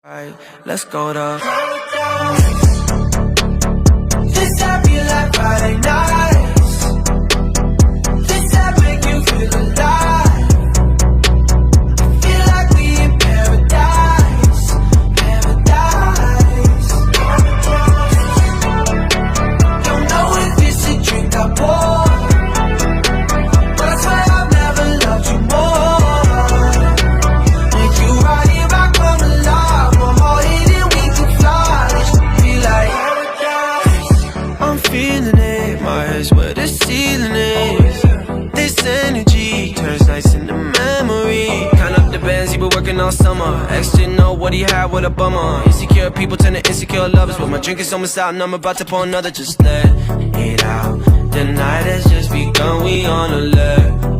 Alright, let's go to This I feel like Friday nights. This I make you feel alive. I feel like we in paradise, paradise. Don't know if it's a drink I pour, but I swear I've never loved you more. With you right here, I come alive. One more hit and we can fly. This should be like paradise. I'm feeling it, my head's where the ceiling is. This energy turns nights into memory. Count up the bands, he been working all summer. Ex didn't know what he had, what a bummer. Insecure people turn to insecure lovers, but my drink is almost out and I'm about to pour another. Just let it out. The night has just begun, we on alert.